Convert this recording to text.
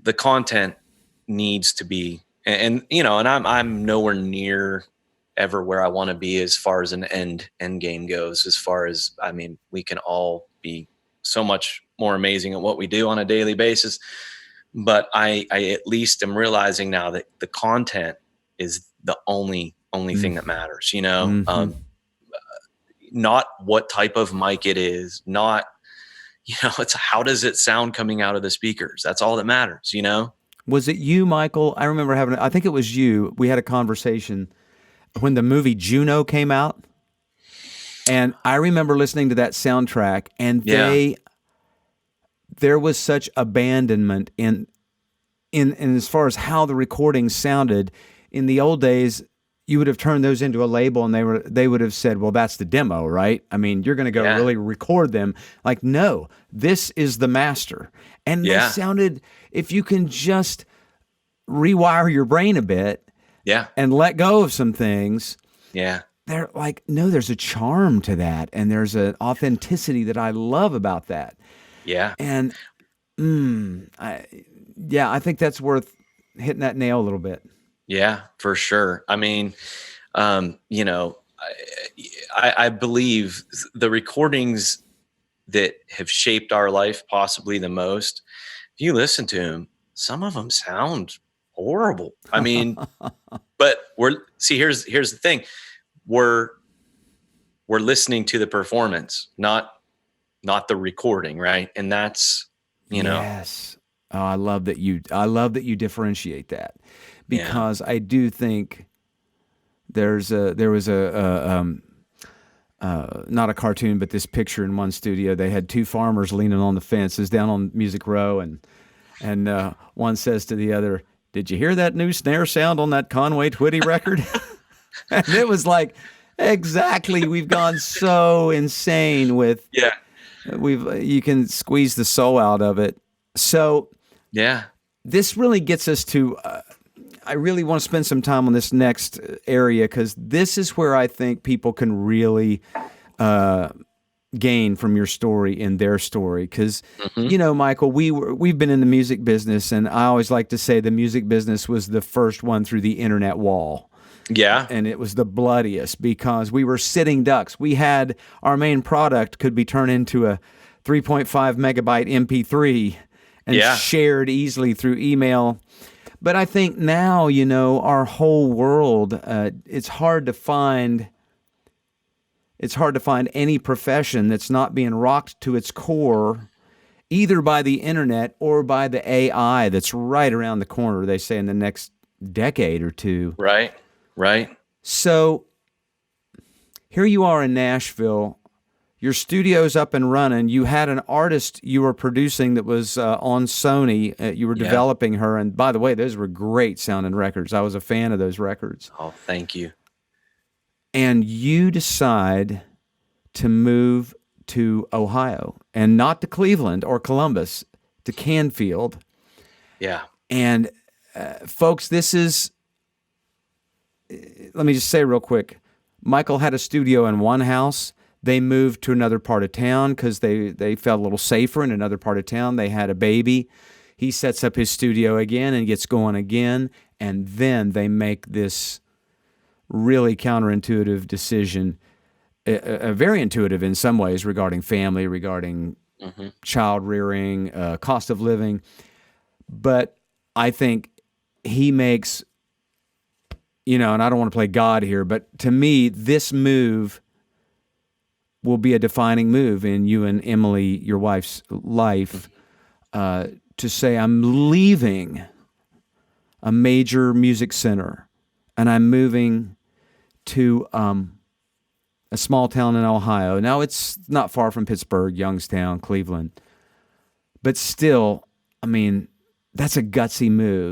the content needs to be, and I'm nowhere near ever where I want to be as far as an end game goes. As far as, I mean, we can all be so much more amazing at what we do on a daily basis. But I at least am realizing now that the content is the only thing that matters, Mm-hmm. not what type of mic it is, not, it's how does it sound coming out of the speakers? That's all that matters. Was it you, Michael? I remember I think it was you. We had a conversation when the movie Juno came out. And I remember listening to that soundtrack, and Yeah. there was such abandonment in as far as how the recordings sounded. In the old days, you would have turned those into a label, and they would have said, "Well, that's the demo, right? I mean, you're going to go Yeah. really record them." Like, no, this is the master, and they sounded. If you can just rewire your brain a bit, Yeah. and let go of some things, Yeah. they're like, no, there's a charm to that, and there's an authenticity that I love about that. Yeah. And I think that's worth hitting that nail a little bit. Yeah, for sure. I mean, I believe the recordings that have shaped our life possibly the most, if you listen to them, some of them sound horrible. I mean, but here's the thing. We're listening to the performance, not the recording, right? And that's, Yes. Oh, I love that you differentiate that, because I do think there was not a cartoon, but this picture in one studio. They had two farmers leaning on the fences down on Music Row, and one says to the other, "Did you hear that new snare sound on that Conway Twitty record?" And it was like, exactly. We've gone so insane with you can squeeze the soul out of it. So this really gets us to. I really want to spend some time on this next area, because this is where I think people can really gain from your story and their story. Because Michael, we've been in the music business, and I always like to say the music business was the first one through the internet wall. Yeah. And it was the bloodiest, because we were sitting ducks. We had our main product could be turned into a 3.5 megabyte MP3 and shared easily through email. But I think now, our whole world, it's hard to find any profession that's not being rocked to its core, either by the internet or by the AI that's right around the corner, they say, in the next decade or two. Right. So here you are in Nashville. Your studio's up and running. You had an artist you were producing that was on Sony. You were developing her. And by the way, those were great sounding records. I was a fan of those records. Oh, thank you. And you decide to move to Ohio, and not to Cleveland or Columbus, to Canfield. Yeah. And folks, let me just say real quick, Michael had a studio in one house. They moved to another part of town because they felt a little safer in another part of town. They had a baby. He sets up his studio again and gets going again. And then they make this really counterintuitive decision, very intuitive in some ways, regarding family, regarding child rearing, cost of living. But I think he makes, and I don't want to play God here, but to me, this move will be a defining move in you and Emily, your wife's life, to say, I'm leaving a major music center and I'm moving to a small town in Ohio. Now, it's not far from Pittsburgh, Youngstown, Cleveland, but still, I mean, that's a gutsy move.